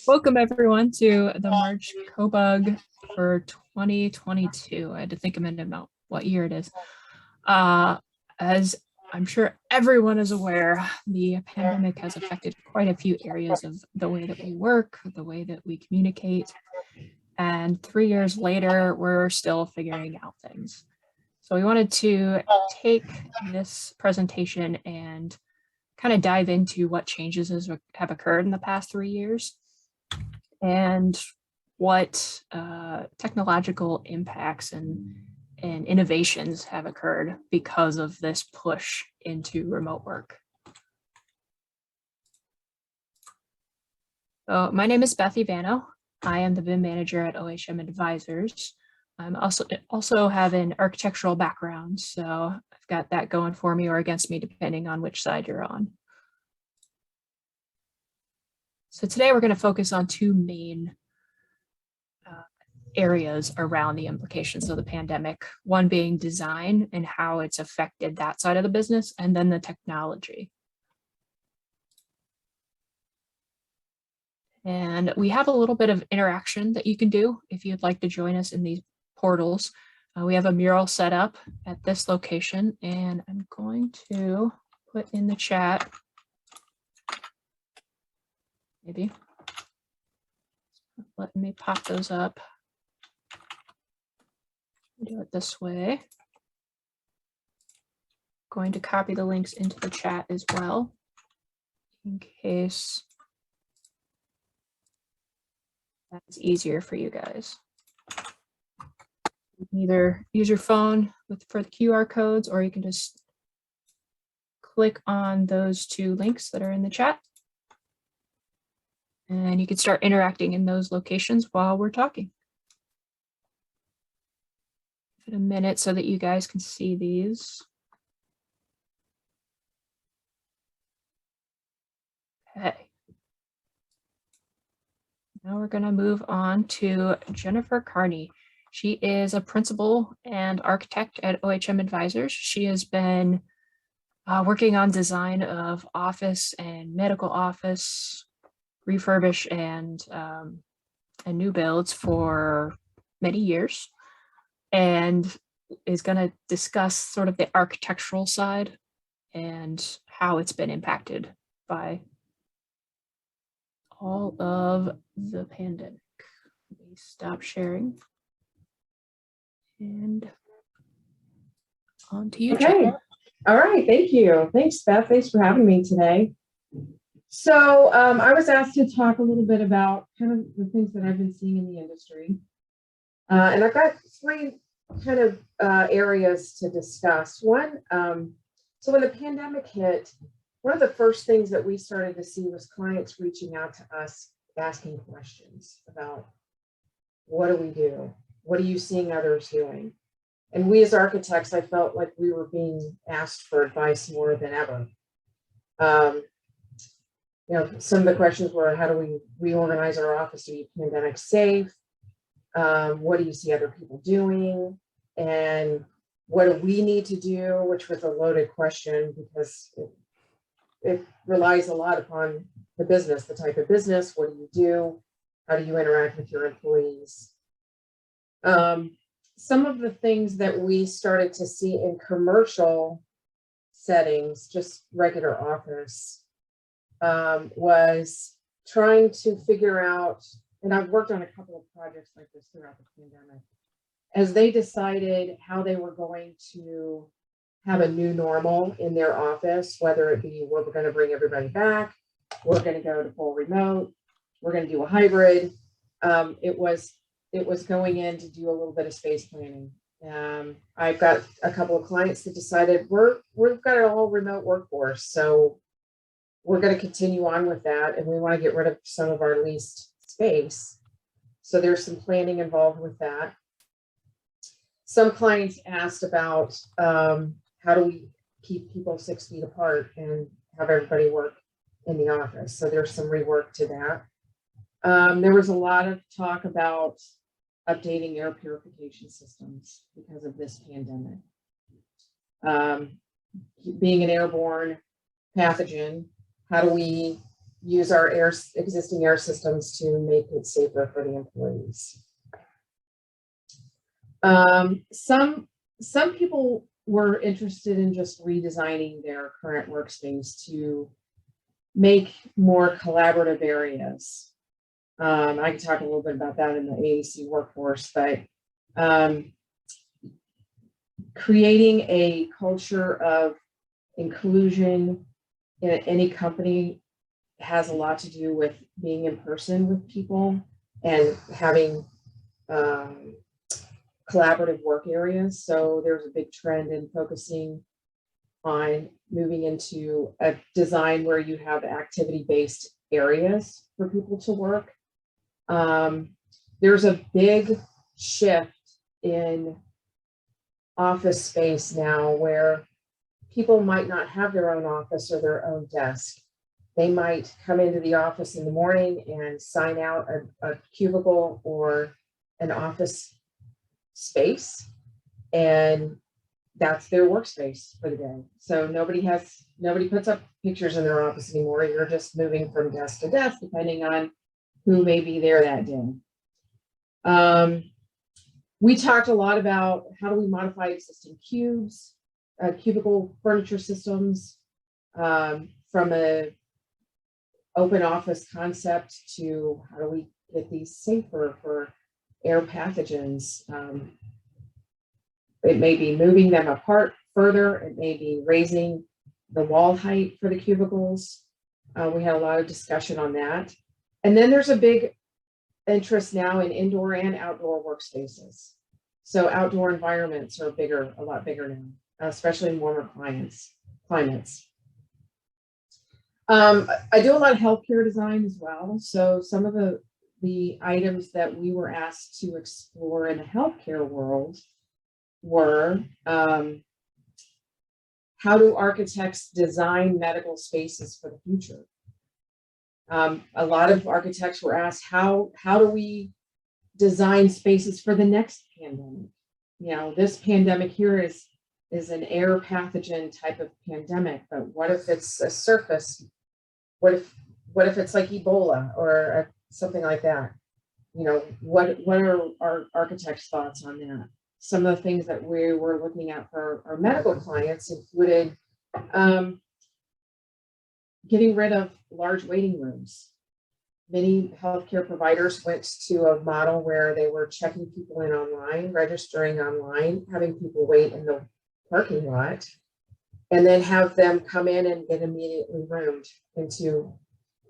Welcome everyone to the March COBUG for 2022. I had to think a minute about what year it is. As I'm sure everyone is aware, the pandemic has affected quite a few areas of the way that we work, the way that we communicate, and 3 years later, we're still figuring out things. So we wanted to take this presentation and kind of dive into what changes have occurred in the past 3 years and what technological impacts and innovations have occurred because of this push into remote work. So my name is Beth Evanoo. I am the BIM manager at OHM Advisors. I'm also have an architectural background, so I've got that going for me or against me, depending on which side you're on. So today we're going to focus on two main areas around the implications of the pandemic, one being design and how it's affected that side of the business, and then the technology. And we have a little bit of interaction that you can do if you'd like to join us in these portals. We have a mural set up at this location, and I'm going to put in the chat, maybe. Let me pop those up. Do it this way. Going to copy the links into the chat as well, in case that's easier for you guys. You can either use your phone for the QR codes, or you can just click on those two links that are in the chat. And you can start interacting in those locations while we're talking. Give it a minute so that you guys can see these. Okay. Now we're going to move on to Jennifer Carney. She is a principal and architect at OHM Advisors. She has been working on design of office and medical office, refurbish and new builds for many years, and is going to discuss sort of the architectural side and how it's been impacted by all of the pandemic. Let me stop sharing. And on to you, okay. Jen. All right, thank you. Thanks, Beth. Thanks for having me today. So I was asked to talk a little bit about kind of the things that I've been seeing in the industry. And I've got three kind of areas to discuss. One, so when the pandemic hit, one of the first things that we started to see was clients reaching out to us, asking questions about what do we do? What are you seeing others doing? And we as architects, I felt like we were being asked for advice more than ever. You know, some of the questions were, how do we reorganize our office to be pandemic safe? What do you see other people doing? And what do we need to do? Which was a loaded question because it relies a lot upon the business, the type of business. What do you do? How do you interact with your employees? Some of the things that we started to see in commercial settings, just regular office, was trying to figure out, and I've worked on a couple of projects like this throughout the pandemic, as they decided how they were going to have a new normal in their office, whether it be we're going to bring everybody back, we're going to go to full remote, we're going to do a hybrid. It was going in to do a little bit of space planning. I've got a couple of clients that decided we've got a whole remote workforce, so we're going to continue on with that, and we want to get rid of some of our leased space. So there's some planning involved with that. Some clients asked about how do we keep people 6 feet apart and have everybody work in the office. So there's some rework to that. There was a lot of talk about updating air purification systems because of this pandemic. Being an airborne pathogen, how do we use our existing air systems to make it safer for the employees. Some people were interested in just redesigning their current workspace to make more collaborative areas. I can talk a little bit about that in the AAC workforce, but creating a culture of inclusion in any company has a lot to do with being in person with people and having collaborative work areas. So there's a big trend in focusing on moving into a design where you have activity-based areas for people to work. There's a big shift in office space now where people might not have their own office or their own desk. They might come into the office in the morning and sign out a cubicle or an office space, and that's their workspace for the day. So nobody puts up pictures in their office anymore. You're just moving from desk to desk depending on who may be there that day. We talked a lot about how do we modify existing cubes, cubicle furniture systems, from a open office concept to how do we get these safer for air pathogens. It may be moving them apart further. It may be raising the wall height for the cubicles. We had a lot of discussion on that. And then there's a big interest now in indoor and outdoor workspaces. So outdoor environments are a lot bigger now, especially in warmer climates. I do a lot of healthcare design as well. So some of the items that we were asked to explore in the healthcare world were how do architects design medical spaces for the future? A lot of architects were asked, how do we design spaces for the next pandemic? You know, this pandemic here is an air pathogen type of pandemic, but what if it's a surface? What if it's like Ebola or something like that? You know, what are our architects' thoughts on that? Some of the things that we were looking at for our medical clients included getting rid of large waiting rooms. Many healthcare providers went to a model where they were checking people in online, registering online, having people wait in the parking lot, and then have them come in and get immediately roomed into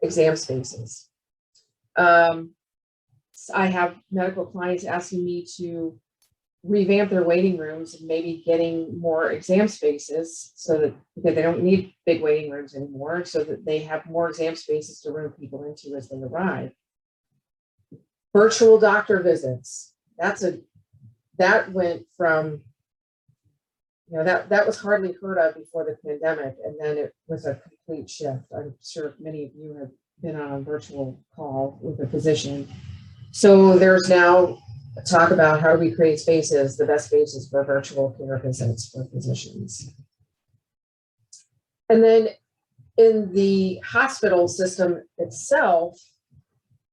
exam spaces. I have medical clients asking me to revamp their waiting rooms and maybe getting more exam spaces so that because they don't need big waiting rooms anymore, so that they have more exam spaces to room people into as they arrive. Virtual doctor visits. That went from, you know, that was hardly heard of before the pandemic, and then it was a complete shift. I'm sure many of you have been on a virtual call with a physician. So there's now talk about how do we create spaces, the best spaces for virtual care visits for physicians. And then in the hospital system itself,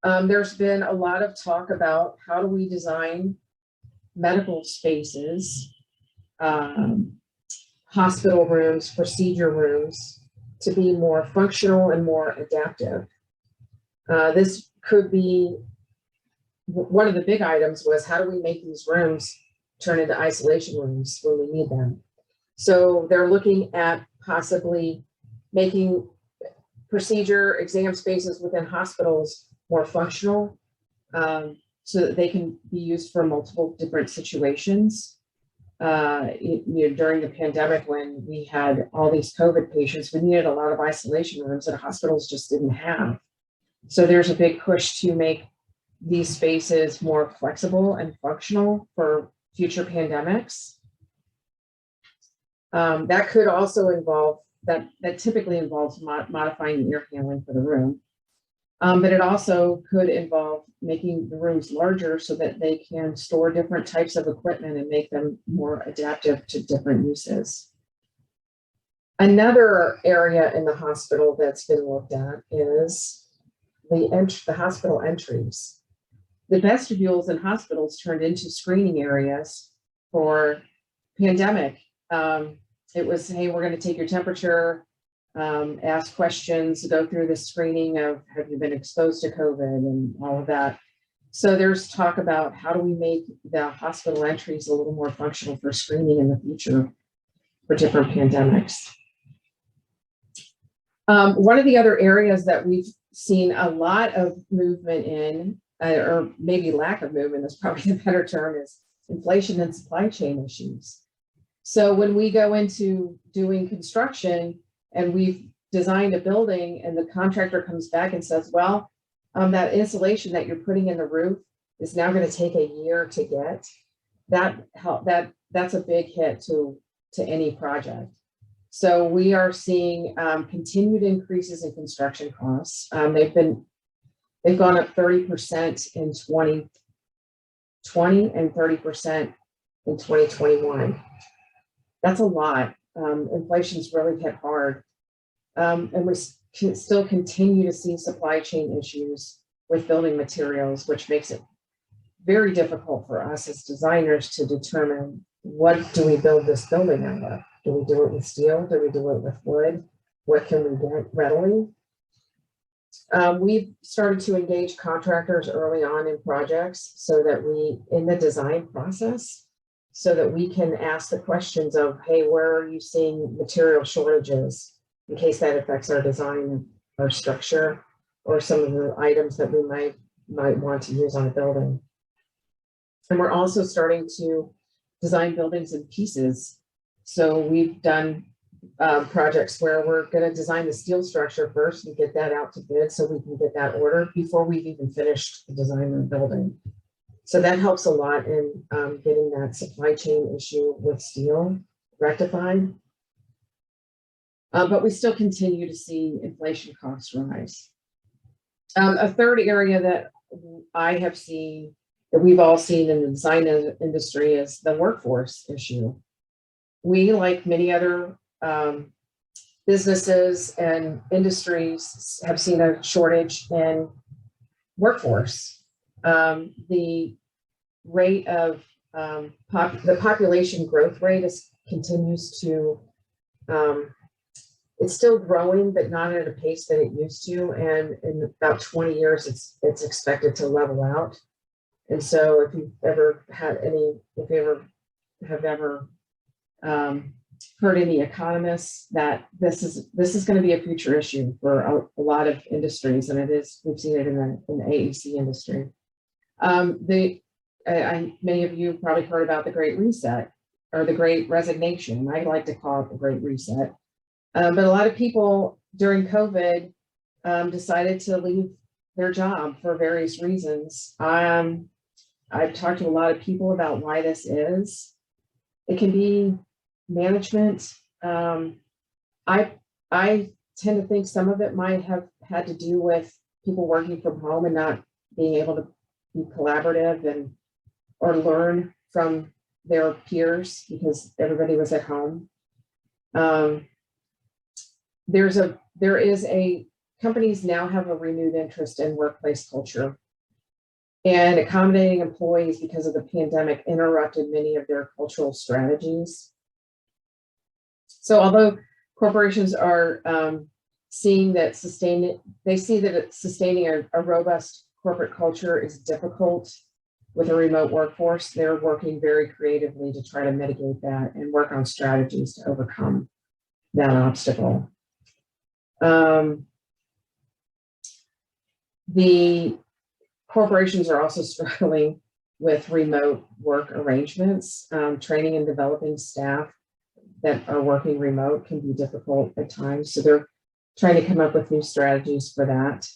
there's been a lot of talk about how do we design medical spaces, hospital rooms, procedure rooms to be more functional and more adaptive. This could be one of the big items was how do we make these rooms turn into isolation rooms when we need them? So they're looking at possibly making procedure exam spaces within hospitals more functional so that they can be used for multiple different situations. During the pandemic, when we had all these COVID patients, we needed a lot of isolation rooms that hospitals just didn't have. So there's a big push to make these spaces more flexible and functional for future pandemics. That could also involve, that typically involves modifying the air handling for the room. But it also could involve making the rooms larger so that they can store different types of equipment and make them more adaptive to different uses. Another area in the hospital that's been looked at is the hospital entries. The vestibules in hospitals turned into screening areas for pandemic. It was, hey, we're going to take your temperature, ask questions, go through the screening of have you been exposed to COVID and all of that. So there's talk about how do we make the hospital entries a little more functional for screening in the future for different pandemics. One of the other areas that we've seen a lot of movement in, or maybe lack of movement is probably the better term, is inflation and supply chain issues. So when we go into doing construction and we've designed a building and the contractor comes back and says, well, that insulation that you're putting in the roof is now going to take a year to get, that's a big hit to any project. So we are seeing continued increases in construction costs. They've gone up 30% in 2020 and 30% in 2021. That's a lot. Inflation's really hit hard. And we can still continue to see supply chain issues with building materials, which makes it very difficult for us as designers to determine what do we build this building out of? Do we do it with steel? Do we do it with wood? What can we get readily? We've started to engage contractors early on in projects so that in the design process, so that we can ask the questions of, hey, where are you seeing material shortages in case that affects our design, our structure, or some of the items that we might want to use on a building. And we're also starting to design buildings in pieces. So we've done projects where we're going to design the steel structure first and get that out to bid so we can get that ordered before we've even finished the design of the building. So that helps a lot in getting that supply chain issue with steel rectified. But we still continue to see inflation costs rise. A third area that I have seen, that we've all seen in the design industry, is the workforce issue. We, like many other businesses and industries, have seen a shortage in workforce. The rate of the population growth rate continues to, it's still growing, but not at a pace that it used to. And in about 20 years, it's expected to level out. And so if you've ever had if you have ever heard any economists that this is going to be a future issue for a lot of industries, and it is. We've seen it in the AEC industry. Many of you probably heard about the Great Reset or the Great Resignation. I like to call it the Great Reset. But a lot of people during COVID decided to leave their job for various reasons. I've talked to a lot of people about why this is. It can be management. I tend to think some of it might have had to do with people working from home and not being able to be collaborative or learn from their peers because everybody was at home. Companies now have a renewed interest in workplace culture, and accommodating employees because of the pandemic interrupted many of their cultural strategies. So although corporations are seeing that sustaining a robust corporate culture is difficult with a remote workforce, they're working very creatively to try to mitigate that and work on strategies to overcome that obstacle. The corporations are also struggling with remote work arrangements. Training and developing staff that are working remote can be difficult at times. So they're trying to come up with new strategies for that.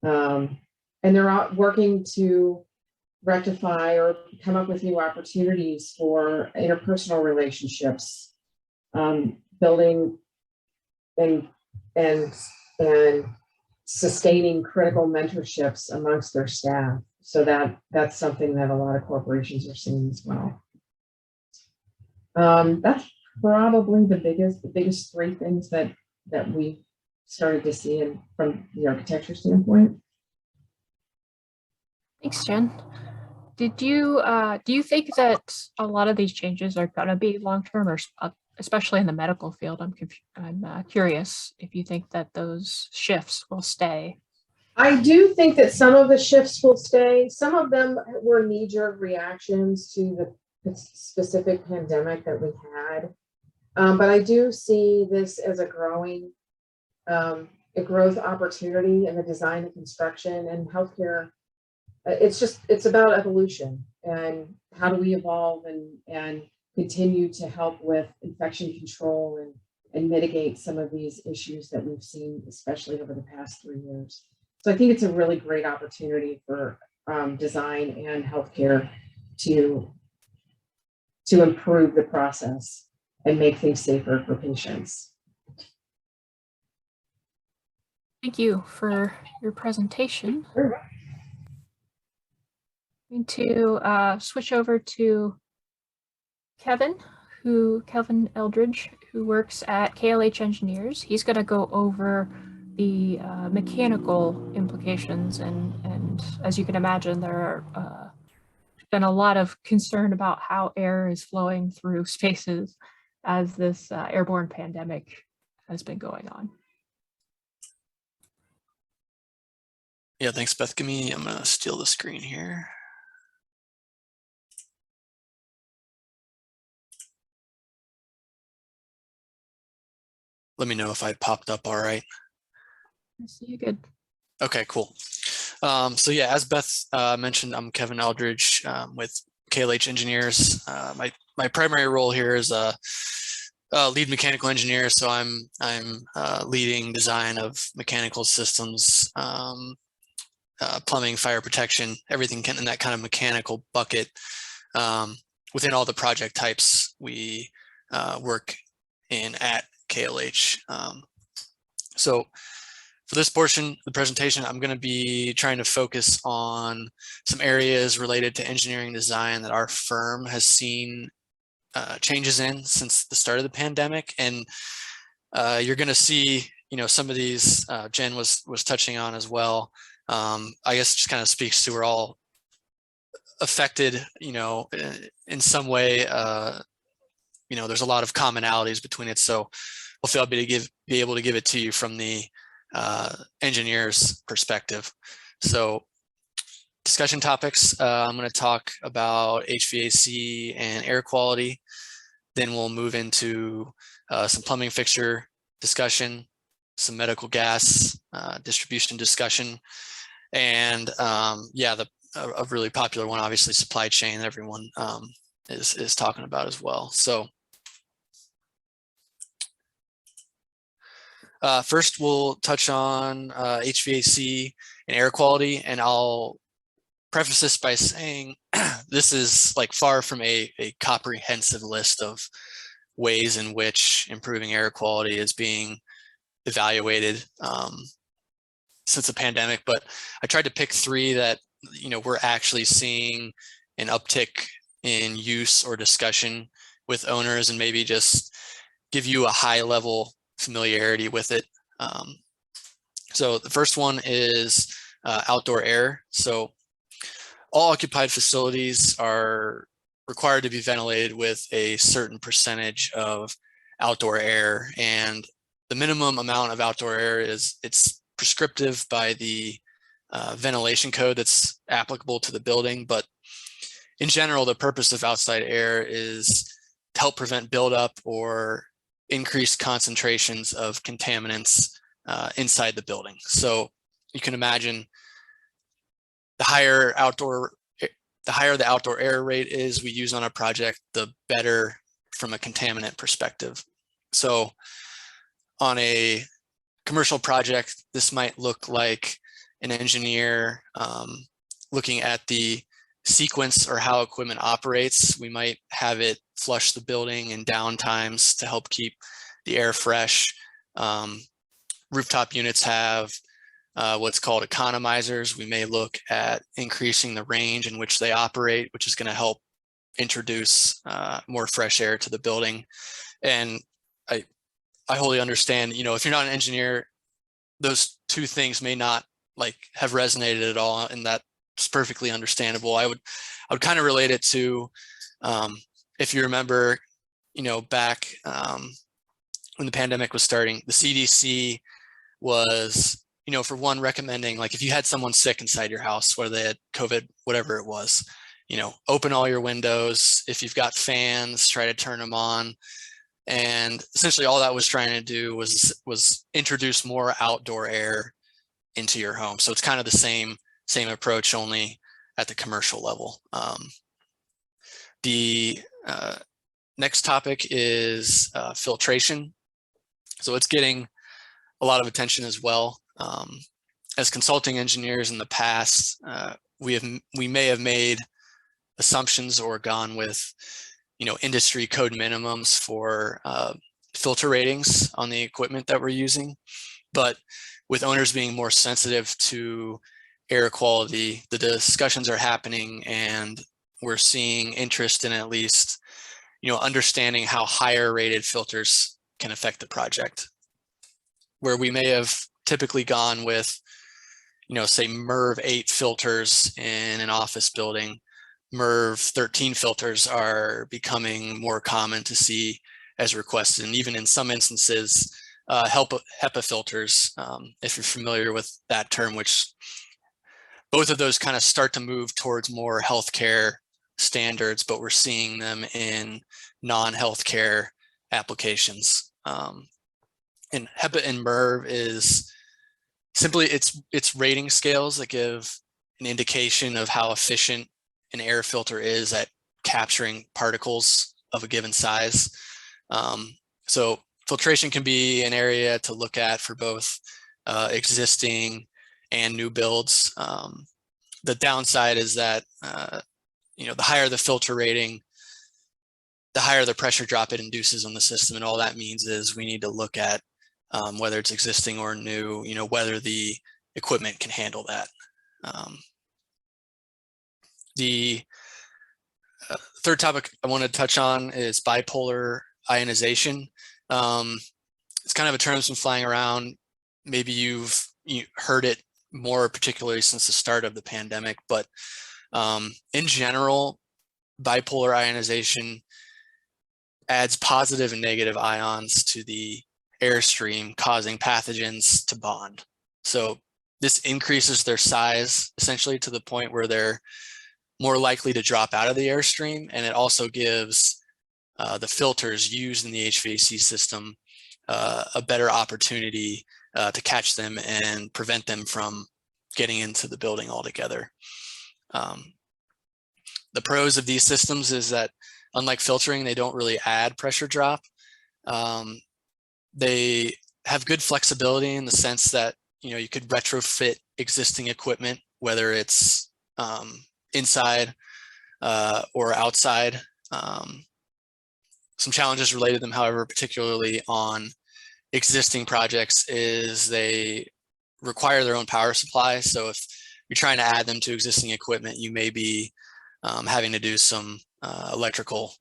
And they're working to rectify or come up with new opportunities for interpersonal relationships, building and sustaining critical mentorships amongst their staff. So that's something that a lot of corporations are seeing as well. That's probably the biggest three things that we started to see in, from the architecture standpoint. Thanks, Jen. Did you do you think that a lot of these changes are going to be long term, or especially in the medical field? I'm curious if you think that those shifts will stay. I do think that some of the shifts will stay. Some of them were knee-jerk reactions to the specific pandemic that we had. But I do see this as a growth opportunity in the design and construction and healthcare. It's about evolution and how do we evolve and continue to help with infection control and mitigate some of these issues that we've seen, especially over the past 3 years. So I think it's a really great opportunity for design and healthcare to improve the process and make things safer for patients. Thank you for your presentation. Sure. I'm going to switch over to Kevin Eldgridge, who works at KLH Engineers. He's going to go over the mechanical implications, and as you can imagine, there are been a lot of concern about how air is flowing through spaces as this airborne pandemic has been going on. Yeah, thanks, Beth. I'm gonna steal the screen here. Let me know if I popped up all right. I see you good. Okay, cool. So yeah, as Beth mentioned, I'm Kevin Eldgridge with KLH Engineers. My primary role here is a lead mechanical engineer. So I'm leading design of mechanical systems, plumbing, fire protection, everything in that kind of mechanical bucket. Within all the project types we work in at KLH. So for this portion of the presentation, I'm going to be trying to focus on some areas related to engineering design that our firm has seen changes in since the start of the pandemic. And you're going to see, some of these Jen was touching on as well. I guess it just kind of speaks to we're all affected, in some way. There's a lot of commonalities between it. So hopefully I'll be able to give it to you from the engineer's perspective. So discussion topics, I'm going to talk about HVAC and air quality. Then we'll move into some plumbing fixture discussion, some medical gas distribution discussion, and a really popular one, obviously supply chain, that everyone is talking about as well. So first, we'll touch on HVAC and air quality, and I'll preface this by saying this is like far from a comprehensive list of ways in which improving air quality is being evaluated since the pandemic, but I tried to pick 3 that we're actually seeing an uptick in use or discussion with owners, and maybe just give you a high level familiarity with it. So the first one is outdoor air. So all occupied facilities are required to be ventilated with a certain percentage of outdoor air, and the minimum amount of outdoor air it's prescriptive by the ventilation code that's applicable to the building. But in general, the purpose of outside air is to help prevent buildup or increased concentrations of contaminants inside the building. So you can imagine the higher the outdoor air rate is we use on a project, the better from a contaminant perspective. So on a commercial project, this might look like an engineer looking at the sequence or how equipment operates. We might have it flush the building in downtimes to help keep the air fresh. Rooftop units have what's called economizers. We may look at increasing the range in which they operate, which is going to help introduce more fresh air to the building. And I wholly understand, you know, if you're not an engineer, those two things may not like have resonated at all, and that's perfectly understandable. I would kind of relate it to, if you remember, you know, back when the pandemic was starting, the CDC was, you know, for one, recommending, like, if you had someone sick inside your house, whether they had COVID, whatever it was, you know, open all your windows. If you've got fans, try to turn them on. And essentially all that was trying to do was introduce more outdoor air into your home. So it's kind of the same approach, only at the commercial level. The next topic is filtration. So it's getting a lot of attention as well. As consulting engineers in the past, we may have made assumptions or gone with, you know, industry code minimums for filter ratings on the equipment that we're using. But with owners being more sensitive to air quality, the discussions are happening, and we're seeing interest in at least, you know, understanding how higher rated filters can affect the project. Where we may have typically gone with, you know, say MERV 8 filters in an office building, MERV 13 filters are becoming more common to see as requested, and even in some instances, HEPA filters, if you're familiar with that term, which both of those kind of start to move towards more healthcare standards, but we're seeing them in non-healthcare applications. And HEPA and MERV is simply, it's rating scales that give an indication of how efficient an air filter is at capturing particles of a given size. So filtration can be an area to look at for both existing and new builds. The downside is that, you know, the higher the filter rating, the higher the pressure drop it induces on the system. And all that means is we need to look at whether it's existing or new, you know, whether the equipment can handle that. The third topic I want to touch on is bipolar ionization. It's kind of a term that's been flying around. Maybe you heard it more, particularly since the start of the pandemic, but in general, bipolar ionization adds positive and negative ions to the airstream, causing pathogens to bond. So this increases their size essentially to the point where they're more likely to drop out of the airstream, and it also gives the filters used in the HVAC system a better opportunity to catch them and prevent them from getting into the building altogether. The pros of these systems is that, unlike filtering, they don't really add pressure drop. They have good flexibility in the sense that, you know, you could retrofit existing equipment, whether it's inside or outside. Some challenges related to them, however, particularly on existing projects, is they require their own power supply. So if you're trying to add them to existing equipment, you may be having to do some electrical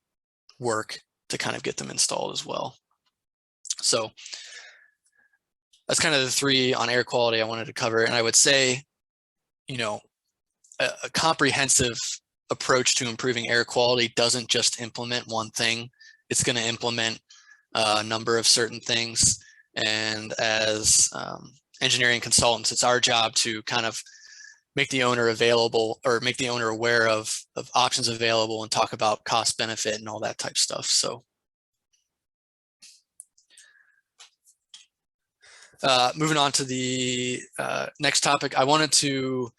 work to kind of get them installed as well. So that's kind of the three on air quality I wanted to cover. And I would say, you know, a comprehensive approach to improving air quality doesn't just implement one thing. It's going to implement a number of certain things. And as engineering consultants, it's our job to kind of make the owner available, or make the owner aware of options available, and talk about cost benefit and all that type stuff. So moving on to the next topic, I wanted to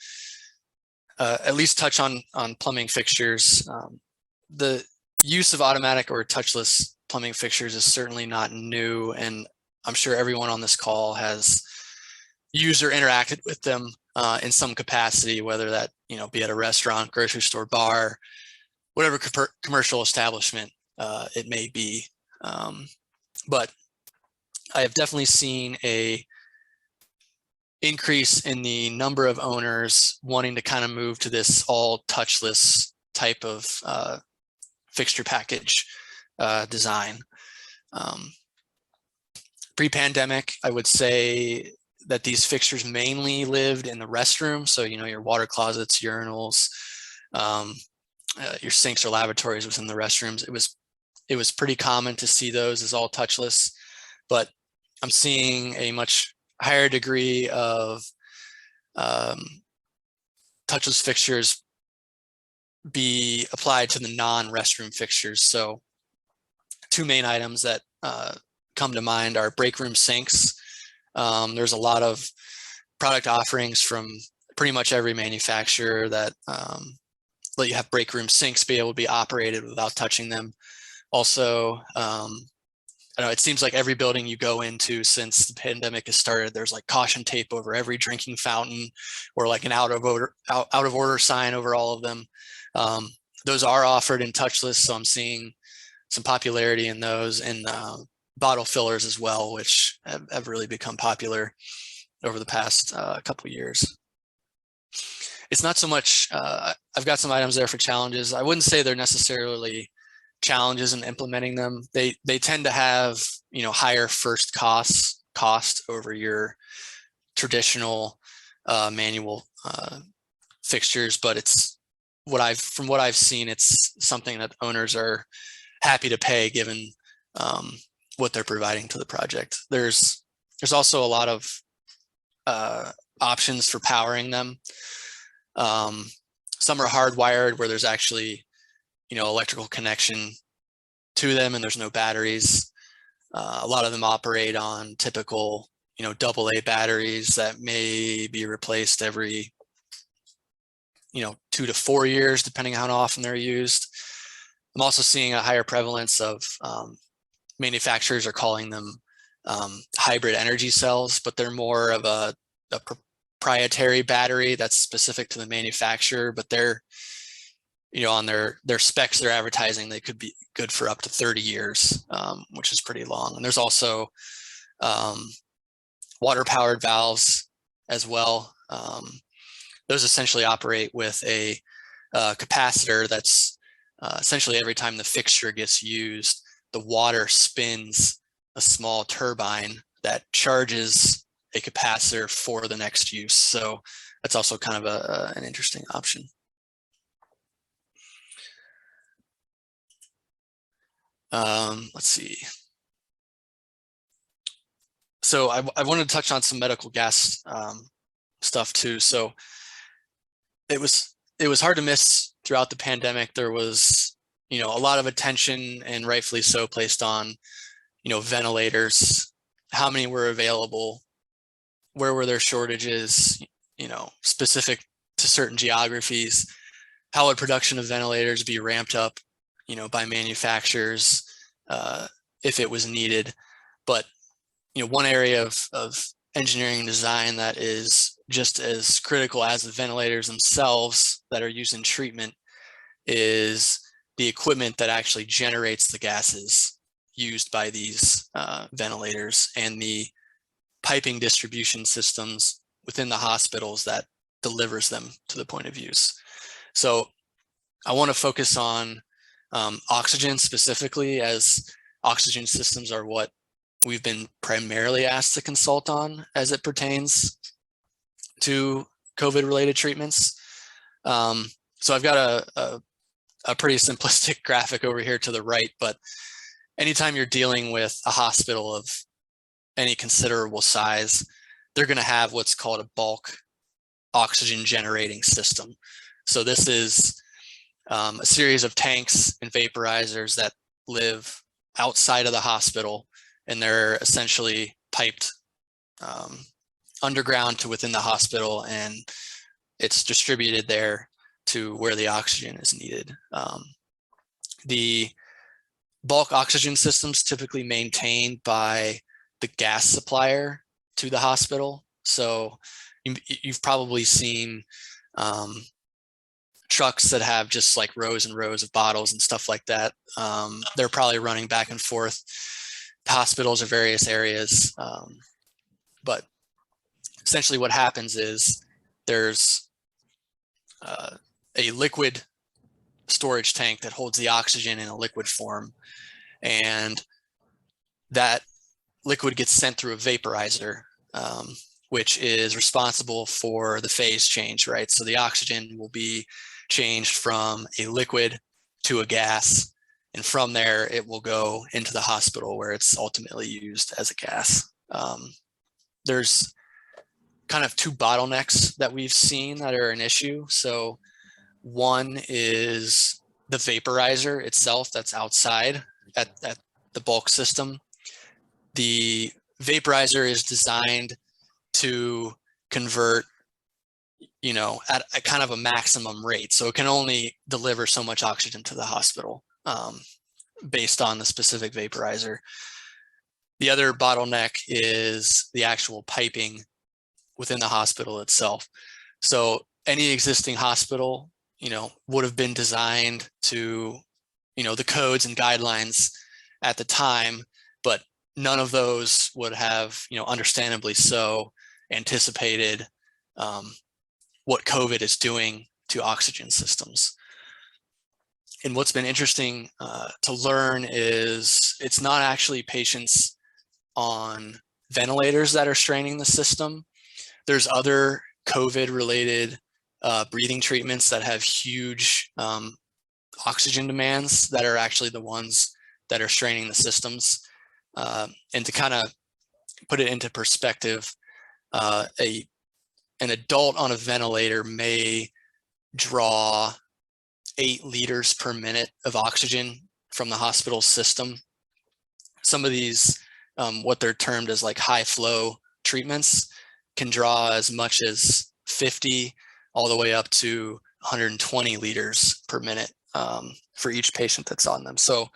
at least touch on plumbing fixtures. The use of automatic or touchless plumbing fixtures is certainly not new, and I'm sure everyone on this call has used or interacted with them in some capacity, whether that, you know, be at a restaurant, grocery store, bar, whatever commercial establishment it may be. But I have definitely seen a increase in the number of owners wanting to kind of move to this all touchless type of fixture package design. Pre-pandemic, I would say that these fixtures mainly lived in the restroom. So, you know, your water closets, urinals, your sinks or lavatories within the restrooms. It was pretty common to see those as all touchless, but I'm seeing a much higher degree of touchless fixtures be applied to the non-restroom fixtures. So two main items that come to mind are break room sinks. There's a lot of product offerings from pretty much every manufacturer that let you have break room sinks be able to be operated without touching them. Also, I know it seems like every building you go into since the pandemic has started, there's like caution tape over every drinking fountain, or like an out of order sign over all of them. Those are offered in touchless, so I'm seeing some popularity in those, and bottle fillers as well, which have really become popular over the past couple of years. It's not so much, I've got some items there for challenges. I wouldn't say they're necessarily challenges in implementing them. They tend to have, you know, higher first cost over your traditional manual fixtures, but it's from what I've seen, it's something that owners are happy to pay given what they're providing to the project. There's also a lot of options for powering them. Some are hardwired where there's actually, you know, electrical connection to them and there's no batteries. A lot of them operate on typical, you know, AA batteries that may be replaced every, you know, 2 to 4 years, depending on how often they're used. I'm also seeing a higher prevalence of manufacturers are calling them hybrid energy cells, but they're more of a proprietary battery that's specific to the manufacturer, but they're, you know, on their specs they're advertising they could be good for up to 30 years, which is pretty long. And there's also water powered valves as well. Those essentially operate with a capacitor that's essentially every time the fixture gets used, the water spins a small turbine that charges a capacitor for the next use. So that's also kind of an interesting option. Let's see. So I wanted to touch on some medical gas stuff too. So it was hard to miss throughout the pandemic. There was, you know, a lot of attention, and rightfully so, placed on, you know, ventilators, how many were available, where were there shortages, you know, specific to certain geographies, how would production of ventilators be ramped up, you know, by manufacturers if it was needed. But, you know, one area of engineering and design that is just as critical as the ventilators themselves that are used in treatment is the equipment that actually generates the gases used by these ventilators, and the piping distribution systems within the hospitals that delivers them to the point of use. So I want to focus on oxygen specifically, as oxygen systems are what we've been primarily asked to consult on as it pertains to COVID related treatments. So I've got a pretty simplistic graphic over here to the right, but anytime you're dealing with a hospital of any considerable size, they're going to have what's called a bulk oxygen generating system. So this is a series of tanks and vaporizers that live outside of the hospital, and they're essentially piped underground to within the hospital, and it's distributed there to where the oxygen is needed. The bulk oxygen systems typically maintained by the gas supplier to the hospital. So you've probably seen trucks that have just like rows and rows of bottles and stuff like that. They're probably running back and forth to hospitals or various areas. But essentially what happens is there's a liquid storage tank that holds the oxygen in a liquid form, and that liquid gets sent through a vaporizer, which is responsible for the phase change, right? So the oxygen will be changed from a liquid to a gas, and from there it will go into the hospital where it's ultimately used as a gas. There's kind of two bottlenecks that we've seen that are an issue. So one is the vaporizer itself that's outside at the bulk system. The vaporizer is designed to convert, at a kind of a maximum rate. So it can only deliver so much oxygen to the hospital based on the specific vaporizer. The other bottleneck is the actual piping within the hospital itself. So any existing hospital, would have been designed to, the codes and guidelines at the time, but none of those would have, understandably so, anticipated what COVID is doing to oxygen systems. And what's been interesting to learn is it's not actually patients on ventilators that are straining the system. There's other COVID-related breathing treatments that have huge oxygen demands that are actually the ones that are straining the systems. And to kind of put it into perspective, an adult on a ventilator may draw 8 liters per minute of oxygen from the hospital system. Some of these, what they're termed as like high flow treatments, can draw as much as 50 all the way up to 120 liters per minute for each patient that's on them. So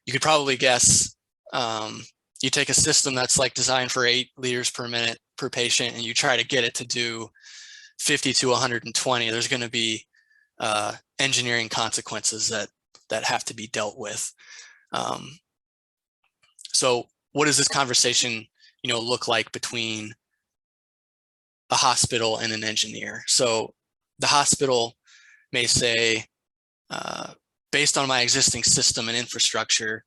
you could probably guess, you take a system that's like designed for 8 liters per minute per patient and you try to get it to do 50 to 120, there's going to be engineering consequences that have to be dealt with. So what does this conversation, look like between a hospital and an engineer? So the hospital may say, based on my existing system and infrastructure,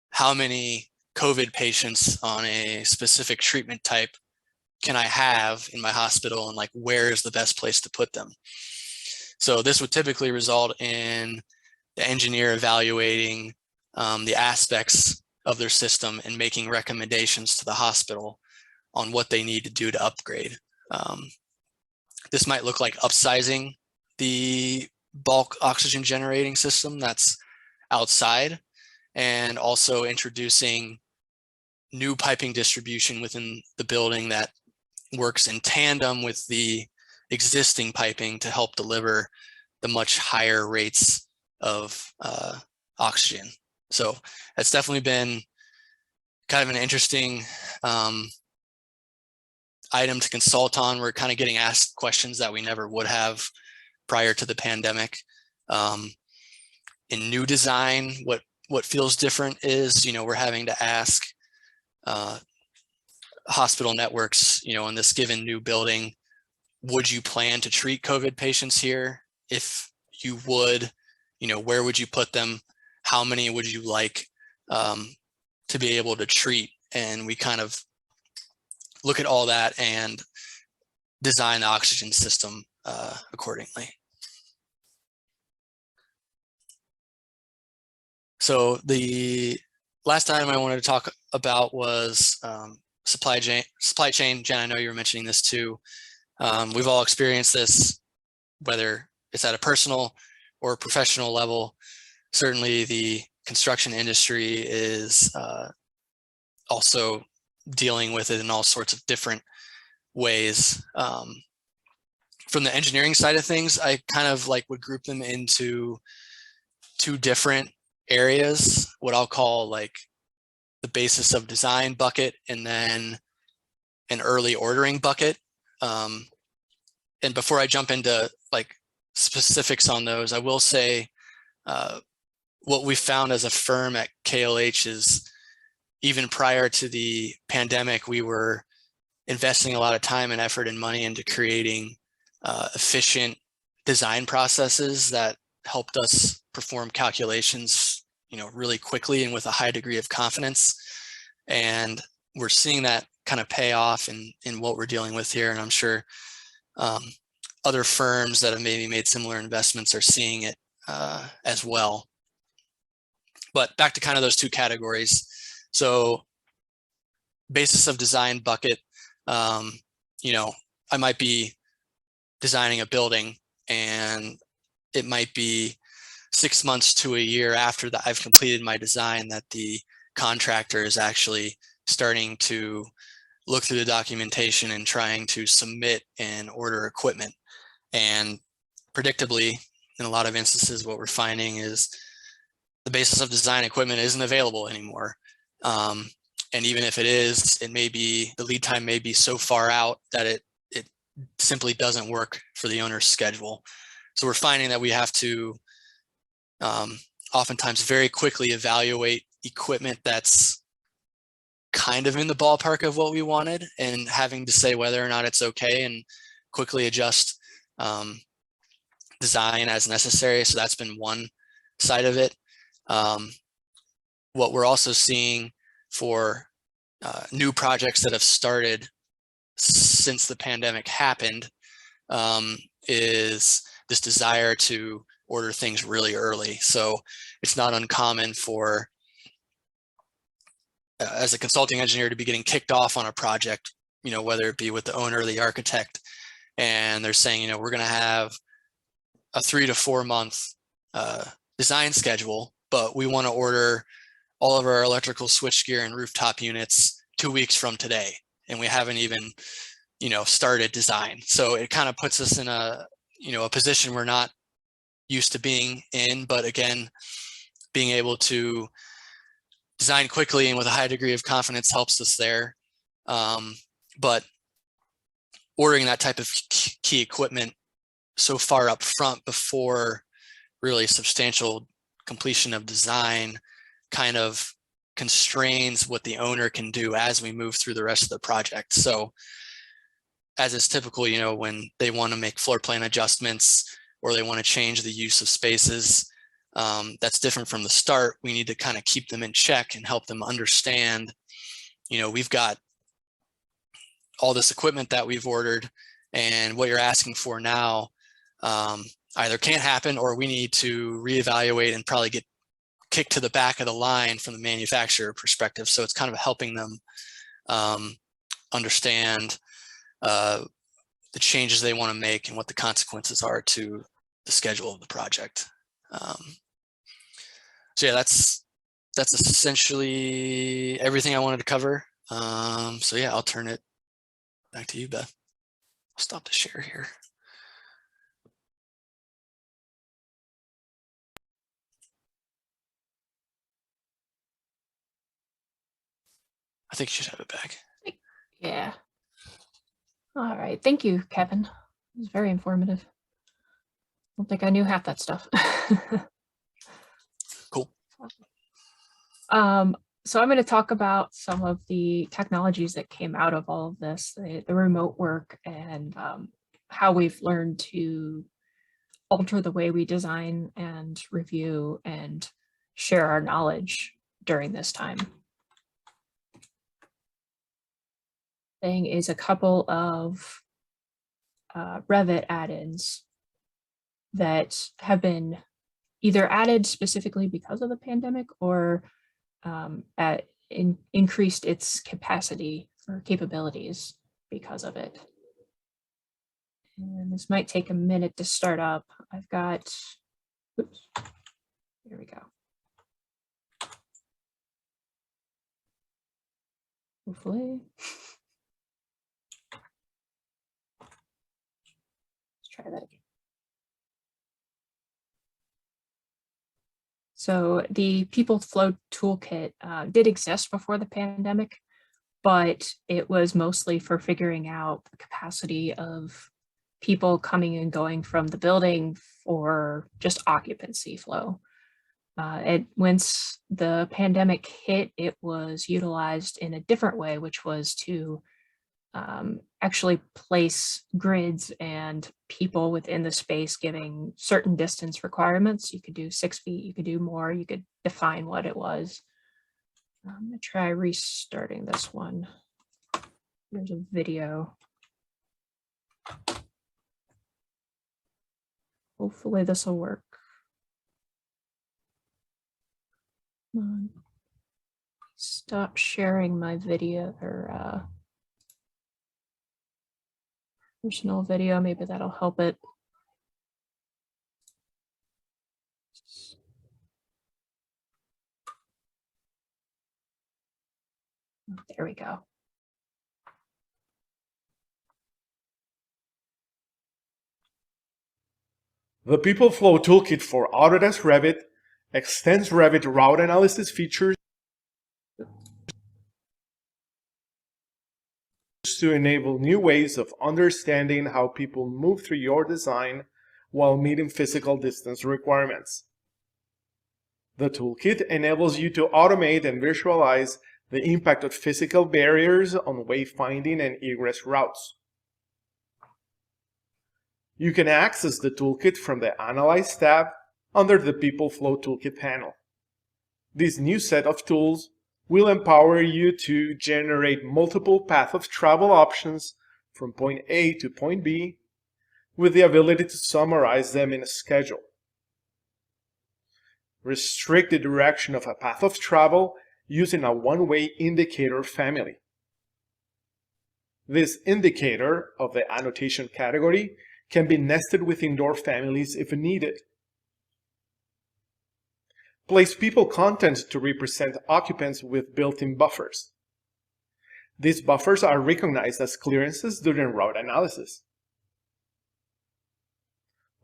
how many COVID patients on a specific treatment type can I have in my hospital, and like where is the best place to put them? So this would typically result in the engineer evaluating the aspects of their system and making recommendations to the hospital on what they need to do to upgrade. This might look like upsizing the bulk oxygen generating system that's outside, and also introducing new piping distribution within the building that works in tandem with the existing piping to help deliver the much higher rates of oxygen. So that's definitely been kind of an interesting item to consult on. We're kind of getting asked questions that we never would have prior to the pandemic. In new design, what feels different is, we're having to ask hospital networks, in this given new building, would you plan to treat COVID patients here? If you would, where would you put them? How many would you like to be able to treat? And we kind of look at all that and design the oxygen system accordingly. So the last item I wanted to talk about was supply chain. Jen, I know you were mentioning this too. We've all experienced this, whether it's at a personal or professional level. Certainly the construction industry is also dealing with it in all sorts of different ways. From the engineering side of things, I kind of would group them into 2 different areas, what I'll call the basis of design bucket, and then an early ordering bucket. And before I jump into specifics on those, I will say what we found as a firm at KLH is, even prior to the pandemic, we were investing a lot of time and effort and money into creating efficient design processes that helped us perform calculations, really quickly and with a high degree of confidence. And we're seeing that kind of pay off in what we're dealing with here. And I'm sure other firms that have maybe made similar investments are seeing it as well. But back to kind of those two categories. So basis of design bucket, you know, I might be designing a building and it might be 6 months to a year after that I've completed my design that the contractor is actually starting to look through the documentation and trying to submit and order equipment. And predictably, in a lot of instances, what we're finding is the basis of design equipment isn't available anymore. And even if it is, it may be, the lead time may be so far out that it simply doesn't work for the owner's schedule. So we're finding that we have to oftentimes very quickly evaluate equipment that's kind of in the ballpark of what we wanted and having to say whether or not it's okay and quickly adjust design as necessary. So that's been one side of it. What we're also seeing for new projects that have started since the pandemic happened is this desire to order things really early. So it's not uncommon for, as a consulting engineer, to be getting kicked off on a project, you know, whether it be with the owner or the architect, and they're saying, you know, we're going to have a 3 to 4 month design schedule, but we want to order all of our electrical switchgear and rooftop units 2 weeks from today, and we haven't even, you know, started design. So it kind of puts us in a, you know, a position we're not used to being in. But again, being able to design quickly and with a high degree of confidence helps us there. But ordering that type of key equipment so far up front before really substantial completion of design kind of constrains what the owner can do as we move through the rest of the project. So as is typical, you know, when they want to make floor plan adjustments or they want to change the use of spaces, that's different from the start. We need to kind of keep them in check and help them understand, you know, we've got all this equipment that we've ordered, and what you're asking for now either can't happen, or we need to reevaluate and probably get kicked to the back of the line from the manufacturer perspective. So it's kind of helping them understand the changes they want to make and what the consequences are to the schedule of the project. So yeah, that's essentially everything I wanted to cover. So yeah, I'll turn it back to you, Beth. I'll stop the share here. I think you should have it back. Yeah. All right. Thank you, Kevin. It was very informative. I don't think I knew half that stuff. Cool. So I'm going to talk about some of the technologies that came out of all of this, the remote work, and how we've learned to alter the way we design and review and share our knowledge during this time. Thing is a couple of Revit add-ins that have been either added specifically because of the pandemic or increased its capacity or capabilities because of it. And this might take a minute to start up. I've got, oops, here we go. Hopefully. Let's try that again. So the People Flow Toolkit did exist before the pandemic, but it was mostly for figuring out the capacity of people coming and going from the building for just occupancy flow. Once the pandemic hit, it was utilized in a different way, which was to actually place grids and people within the space giving certain distance requirements. You could do 6 feet, you could do more, you could define what it was. I'm gonna try restarting this one. There's a video. Hopefully this will work. Come on. Stop sharing my video or personal video. Maybe that'll help it. There we go. The PeopleFlow Toolkit for Autodesk Revit extends Revit route analysis features to enable new ways of understanding how people move through your design while meeting physical distance requirements. The toolkit enables you to automate and visualize the impact of physical barriers on wayfinding and egress routes. You can access the toolkit from the Analyze tab under the PeopleFlow Toolkit panel. This new set of tools will empower you to generate multiple path of travel options from point A to point B with the ability to summarize them in a schedule. Restrict the direction of a path of travel using a one-way indicator family. This indicator of the annotation category can be nested within door families if needed. Place people content to represent occupants with built-in buffers. These buffers are recognized as clearances during route analysis.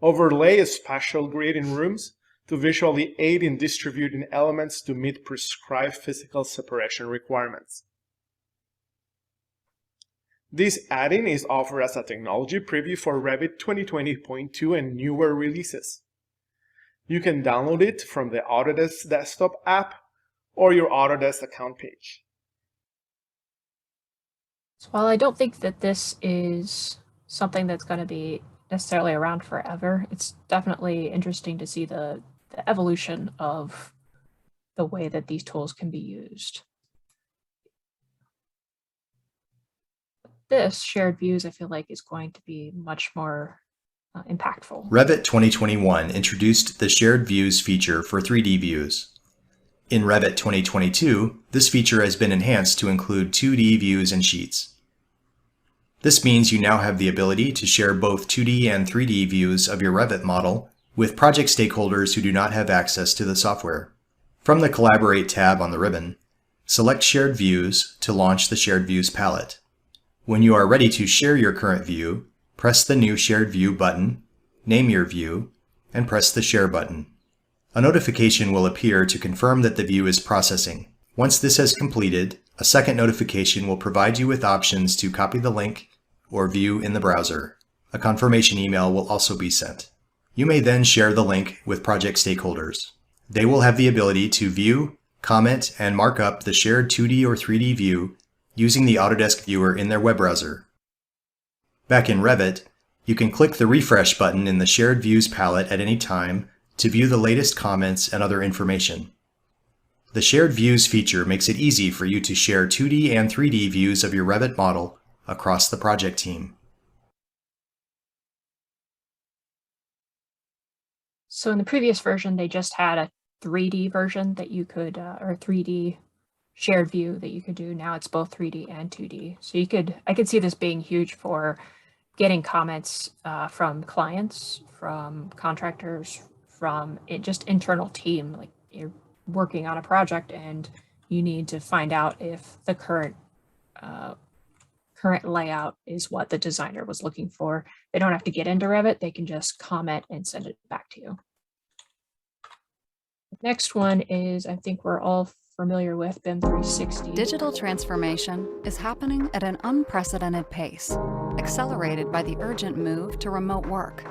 Overlay a spatial grid in rooms to visually aid in distributing elements to meet prescribed physical separation requirements. This add-in is offered as a technology preview for Revit 2020.2 and newer releases. You can download it from the Autodesk desktop app or your Autodesk account page. So while I don't think that this is something that's going to be necessarily around forever, it's definitely interesting to see the evolution of the way that these tools can be used. This shared views, I feel like, is going to be much more impactful. Revit 2021 introduced the shared views feature for 3D views. In Revit 2022, this feature has been enhanced to include 2D views and sheets. This means you now have the ability to share both 2D and 3D views of your Revit model with project stakeholders who do not have access to the software. From the Collaborate tab on the ribbon, select Shared Views to launch the Shared Views palette. When you are ready to share your current view, press the new Shared View button, name your view, and press the Share button. A notification will appear to confirm that the view is processing. Once this has completed, a second notification will provide you with options to copy the link or view in the browser. A confirmation email will also be sent. You may then share the link with project stakeholders. They will have the ability to view, comment, and mark up the shared 2D or 3D view using the Autodesk Viewer in their web browser. Back in Revit, you can click the Refresh button in the Shared Views palette at any time to view the latest comments and other information. The Shared Views feature makes it easy for you to share 2D and 3D views of your Revit model across the project team. So in the previous version, they just had a 3D version that you could, or 3D shared view that you could do. Now it's both 3D and 2D. So I could see this being huge for getting comments from clients, from contractors, from just internal team. Like you're working on a project and you need to find out if the current layout is what the designer was looking for. They don't have to get into Revit. They can just comment and send it back to you. The next one is, I think we're all familiar with, BIM 360. Digital transformation is happening at an unprecedented pace, accelerated by the urgent move to remote work.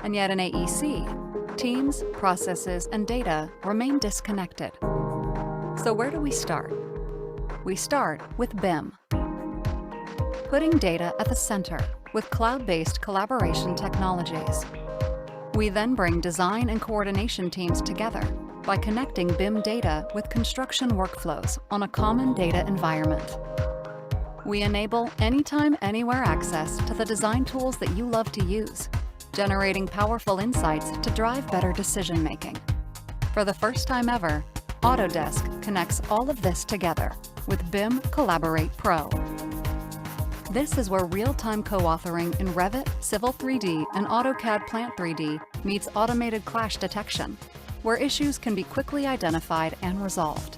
And yet in AEC, teams, processes, and data remain disconnected. So where do we start? We start with BIM. Putting data at the center with cloud-based collaboration technologies. We then bring design and coordination teams together by connecting BIM data with construction workflows on a common data environment. We enable anytime, anywhere access to the design tools that you love to use, generating powerful insights to drive better decision-making. For the first time ever, Autodesk connects all of this together with BIM Collaborate Pro. This is where real-time co-authoring in Revit, Civil 3D, and AutoCAD Plant 3D meets automated clash detection, where issues can be quickly identified and resolved.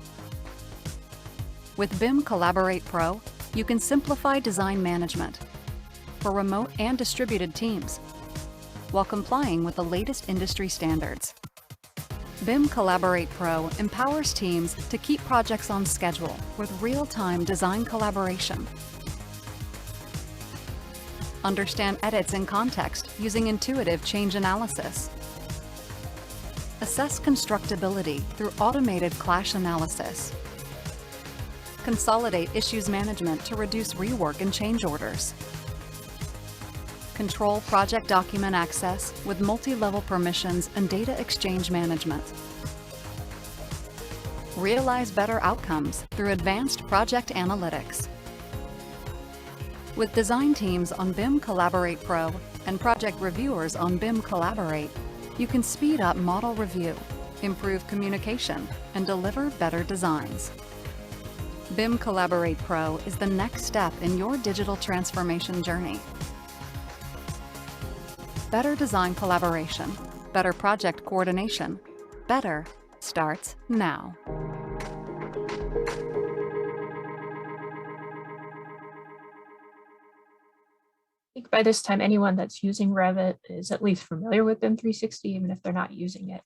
With BIM Collaborate Pro, you can simplify design management for remote and distributed teams while complying with the latest industry standards. BIM Collaborate Pro empowers teams to keep projects on schedule with real-time design collaboration. Understand edits in context using intuitive change analysis. Assess constructability through automated clash analysis. Consolidate issues management to reduce rework and change orders. Control project document access with multi-level permissions and data exchange management. Realize better outcomes through advanced project analytics. With design teams on BIM Collaborate Pro and project reviewers on BIM Collaborate, you can speed up model review, improve communication, and deliver better designs. BIM Collaborate Pro is the next step in your digital transformation journey. Better design collaboration, better project coordination, better starts now. I think by this time, anyone that's using Revit is at least familiar with BIM 360, even if they're not using it.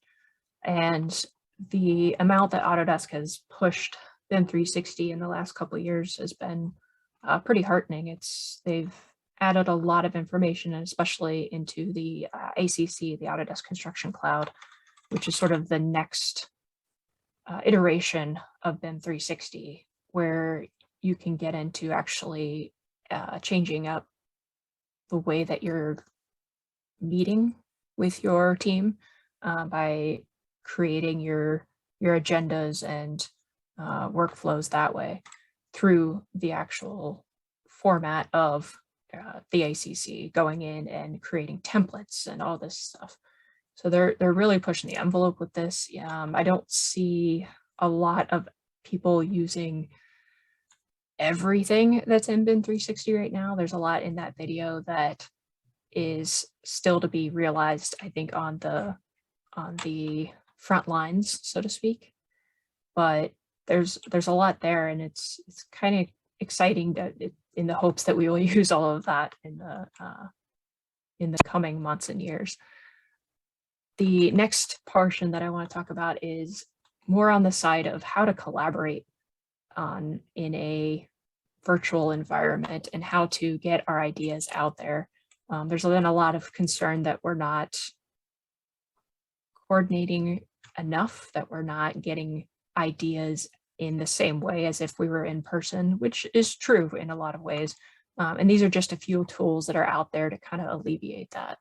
And the amount that Autodesk has pushed BIM 360 in the last couple of years has been pretty heartening. They've added a lot of information, and especially into the ACC, the Autodesk Construction Cloud, which is sort of the next iteration of BIM 360, where you can get into actually changing up the way that you're meeting with your team by creating your agendas and workflows that way through the actual format of the ACC, going in and creating templates and all this stuff. So they're really pushing the envelope with this. I don't see a lot of people using everything that's in BIM 360 right now. There's a lot in that video that is still to be realized, I think, on the front lines, so to speak. But there's a lot there, and it's kind of exciting that in the hopes that we will use all of that in the coming months and years. The next portion that I want to talk about is more on the side of how to collaborate in a virtual environment and how to get our ideas out there. There's been a lot of concern that we're not coordinating enough, that we're not getting ideas in the same way as if we were in person, which is true in a lot of ways. And these are just a few tools that are out there to kind of alleviate that.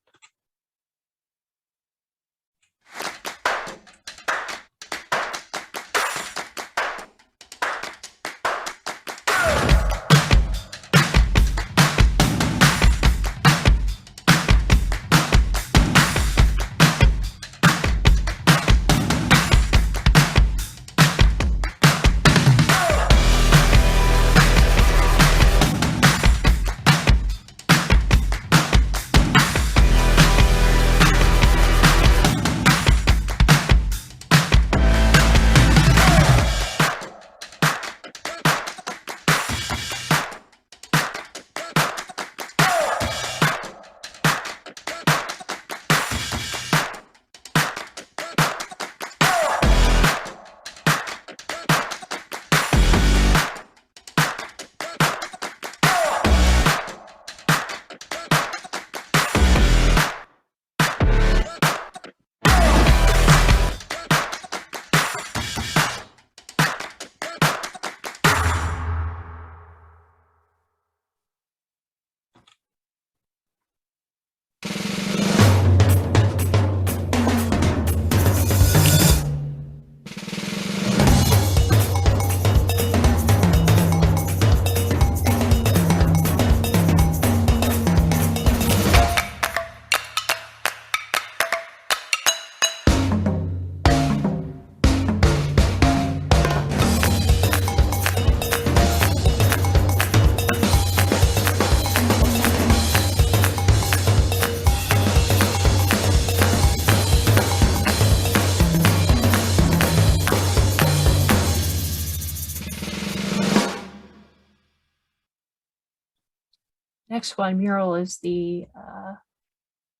next one, mural, is the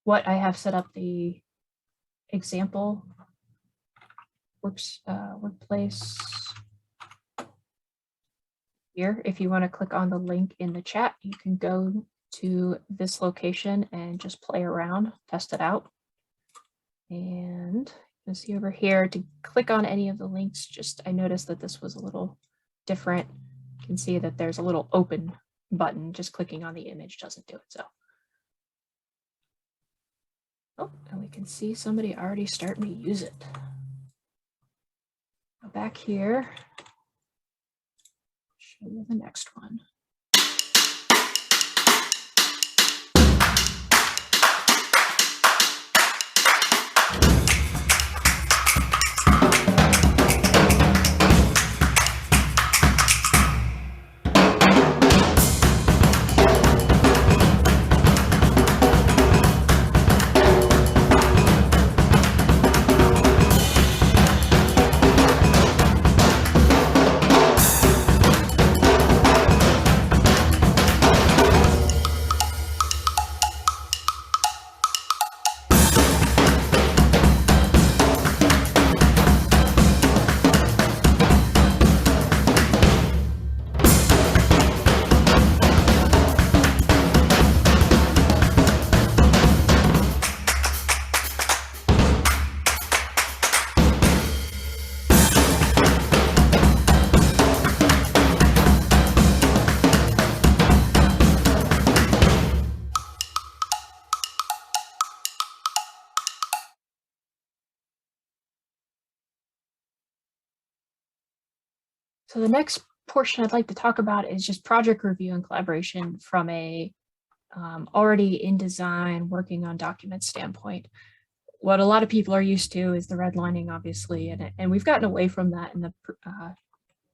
what I have set up the example workplace here. If you want to click on the link in the chat, you can go to this location and just play around, test it out. And you can see over here to click on any of the links. Just, I noticed that this was a little different. You can see that there's a little open button. Just clicking on the image doesn't do it. So, oh, and we can see somebody already starting to use it. Go back here. Show you the next one. So the next portion I'd like to talk about is just project review and collaboration from a already in design, working on documents standpoint. What a lot of people are used to is the redlining, obviously, and we've gotten away from that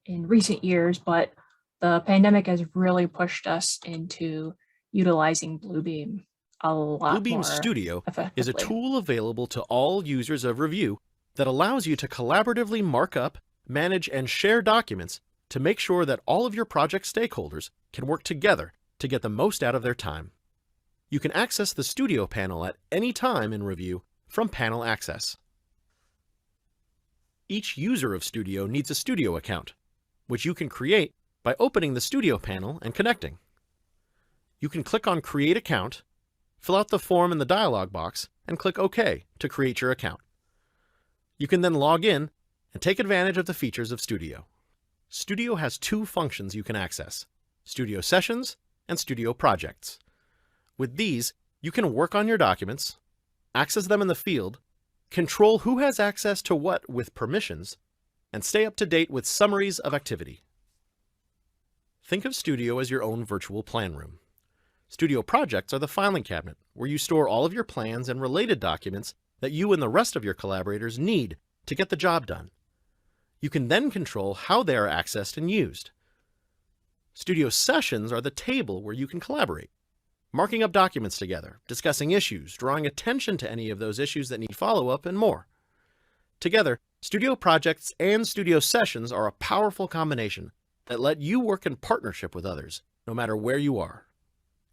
in recent years, but the pandemic has really pushed us into utilizing Bluebeam a lot Bluebeam more Studio is a effectively. tool available to all users of Review that allows you to collaboratively mark up, manage, and share documents to make sure that all of your project stakeholders can work together to get the most out of their time. You can access the Studio panel at any time in Review from Panel Access. Each user of Studio needs a Studio account, which you can create by opening the Studio panel and connecting. You can click on Create Account, fill out the form in the dialog box, and click OK to create your account. You can then log in and take advantage of the features of Studio. Studio has two functions you can access: Studio Sessions and Studio Projects. With these, you can work on your documents, access them in the field, control who has access to what with permissions, and stay up to date with summaries of activity. Think of Studio as your own virtual plan room. Studio Projects are the filing cabinet where you store all of your plans and related documents that you and the rest of your collaborators need to get the job done. You can then control how they are accessed and used. Studio Sessions are the table where you can collaborate, marking up documents together, discussing issues, drawing attention to any of those issues that need follow-up, and more. Together, Studio Projects and Studio Sessions are a powerful combination that let you work in partnership with others, no matter where you are.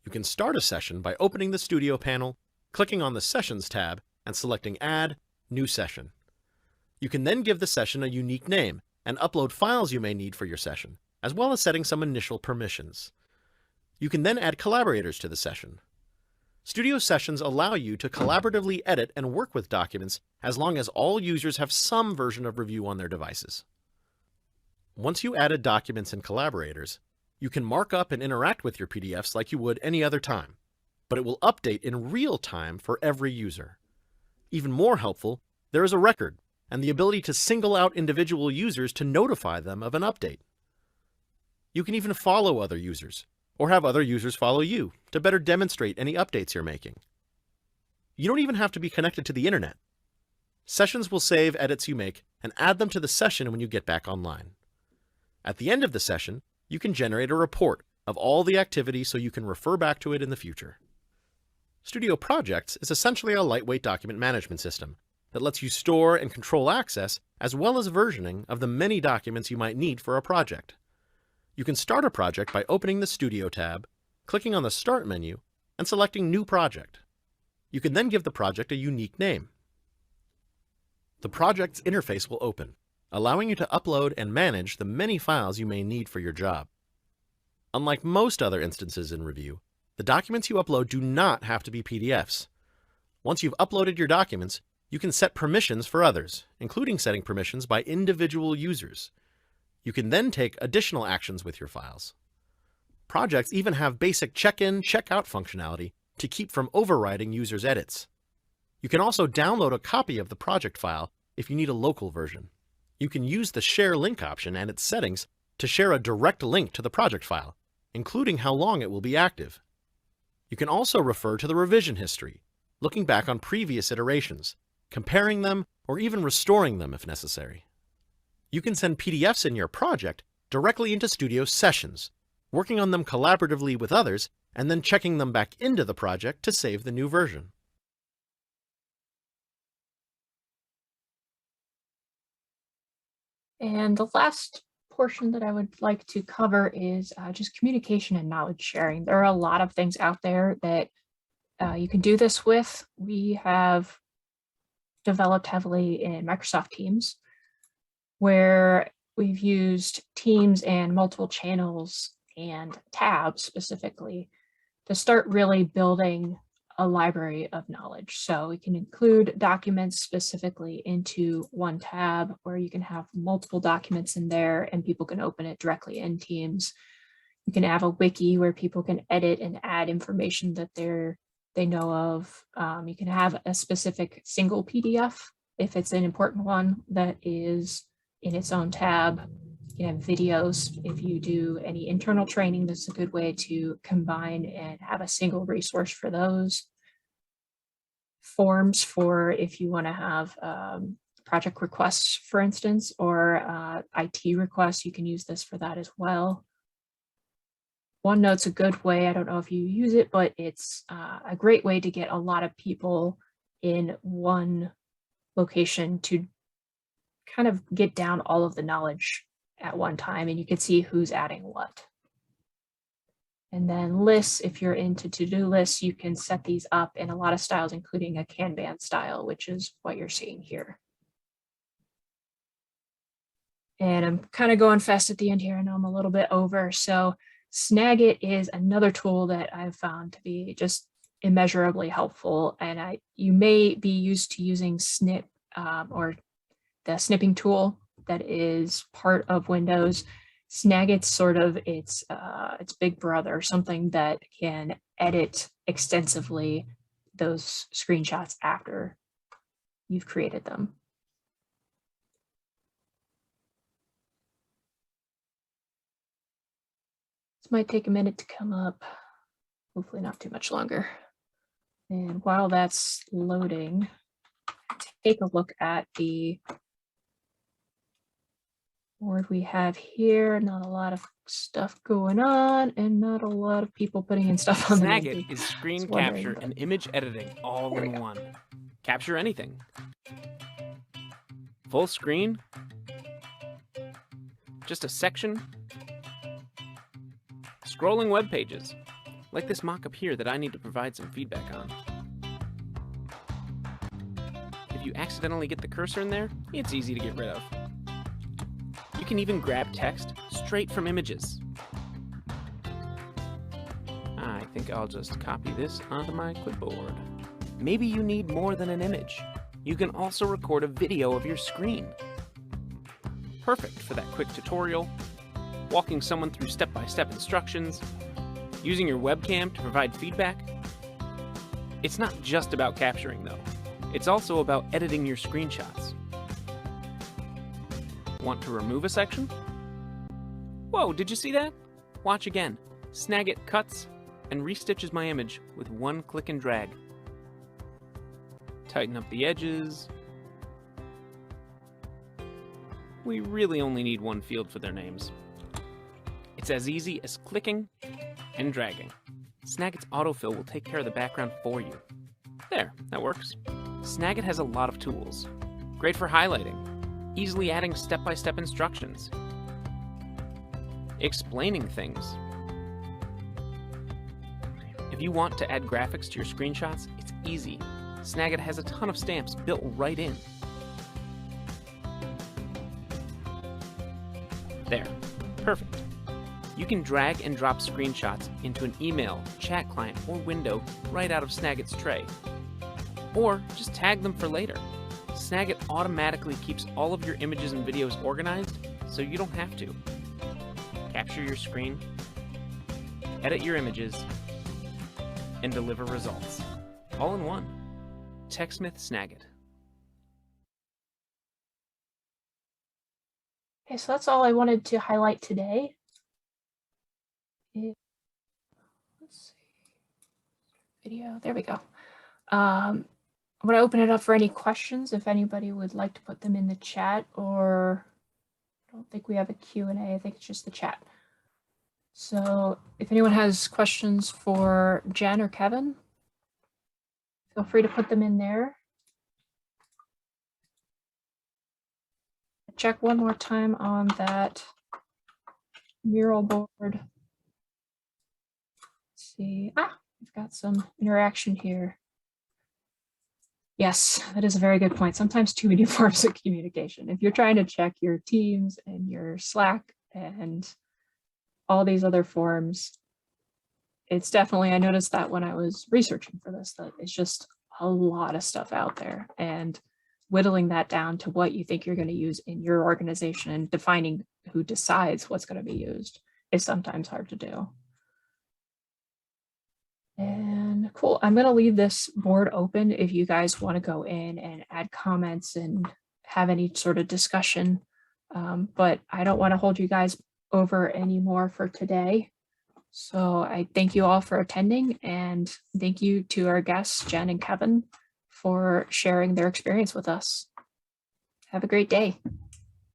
You can start a session by opening the Studio panel, clicking on the Sessions tab, and selecting Add New Session. You can then give the session a unique name and upload files you may need for your session, as well as setting some initial permissions. You can then add collaborators to the session. Studio Sessions allow you to collaboratively edit and work with documents as long as all users have some version of Review on their devices. Once you added documents and collaborators, you can mark up and interact with your PDFs like you would any other time, but it will update in real time for every user. Even more helpful, there is a record and the ability to single out individual users to notify them of an update. You can even follow other users, or have other users follow you to better demonstrate any updates you're making. You don't even have to be connected to the internet. Sessions will save edits you make and add them to the session when you get back online. At the end of the session, you can generate a report of all the activity so you can refer back to it in the future. Studio Projects is essentially a lightweight document management system that lets you store and control access as well as versioning of the many documents you might need for a project. You can start a project by opening the Studio tab, clicking on the Start menu and selecting New Project. You can then give the project a unique name. The project's interface will open, allowing you to upload and manage the many files you may need for your job. Unlike most other instances in Review, the documents you upload do not have to be PDFs. Once you've uploaded your documents, you can set permissions for others, including setting permissions by individual users. You can then take additional actions with your files. Projects even have basic check-in, check-out functionality to keep from overriding users' edits. You can also download a copy of the project file if you need a local version. You can use the Share Link option and its settings to share a direct link to the project file, including how long it will be active. You can also refer to the revision history, looking back on previous iterations, comparing them, or even restoring them if necessary. You can send PDFs in your project directly into Studio Sessions, working on them collaboratively with others, and then checking them back into the project to save the new version. And the last portion that I would like to cover is just communication and knowledge sharing. There are a lot of things out there that you can do this with. We have developed heavily in Microsoft Teams, where we've used Teams and multiple channels and tabs specifically to start really building a library of knowledge. So we can include documents specifically into one tab, where you can have multiple documents in there and people can open it directly in Teams. You can have a wiki where people can edit and add information that they know of. You can have a specific single PDF if it's an important one that is in its own tab. You can have videos. If you do any internal training, this is a good way to combine and have a single resource for those. Forms for if you want to have project requests, for instance, or IT requests, you can use this for that as well. OneNote's a good way. I don't know if you use it, but it's a great way to get a lot of people in one location to kind of get down all of the knowledge at one time, and you can see who's adding what. And then lists, if you're into to-do lists, you can set these up in a lot of styles, including a Kanban style, which is what you're seeing here. And I'm kind of going fast at the end here. I know I'm a little bit over. So Snagit is another tool that I've found to be just immeasurably helpful. And you may be used to using Snip or the snipping tool that is part of Windows. Snagit's sort of its big brother, something that can edit extensively those screenshots after you've created them. This might take a minute to come up, hopefully not too much longer. And while that's loading, take a look at the board we have here. Not a lot of stuff going on and not a lot of people putting in stuff on the Snagit is screen capture and image editing all in one. Capture anything. Full screen. Just a section. Scrolling web pages, like this mock-up here that I need to provide some feedback on. If you accidentally get the cursor in there, it's easy to get rid of. You can even grab text straight from images. I think I'll just copy this onto my clipboard. Maybe you need more than an image. You can also record a video of your screen. Perfect for that quick tutorial, walking someone through step-by-step instructions, using your webcam to provide feedback. It's not just about capturing, though. It's also about editing your screenshots. Want to remove a section? Whoa, did you see that? Watch again. Snagit cuts and restitches my image with one click and drag. Tighten up the edges. We really only need one field for their names. It's as easy as clicking and dragging. Snagit's autofill will take care of the background for you. There, that works. Snagit has a lot of tools. Great for highlighting, easily adding step-by-step instructions, explaining things, If you want to add graphics to your screenshots, it's easy. Snagit has a ton of stamps built right in. There. Perfect. You can drag and drop screenshots into an email, chat client, or window right out of Snagit's tray. Or just tag them for later. Snagit automatically keeps all of your images and videos organized, so you don't have to. Capture your screen, edit your images, and deliver results. All in one. TechSmith Snagit. Okay, so that's all I wanted to highlight today. Let's see. Video, there we go. I'm going to open it up for any questions if anybody would like to put them in the chat, or I don't think we have a Q&A. I think it's just the chat. So if anyone has questions for Jen or Kevin, feel free to put them in there. Check one more time on that mural board. Let's see. We've got some interaction here. Yes, that is a very good point. Sometimes too many forms of communication. If you're trying to check your Teams and your Slack and all these other forms, it's definitely, I noticed that when I was researching for this, that it's just a lot of stuff out there, and whittling that down to what you think you're going to use in your organization and defining who decides what's going to be used is sometimes hard to do. And cool, I'm going to leave this board open if you guys want to go in and add comments and have any sort of discussion. But I don't want to hold you guys over anymore for today. So I thank you all for attending, and thank you to our guests, Jen and Kevin, for sharing their experience with us. Have a great day.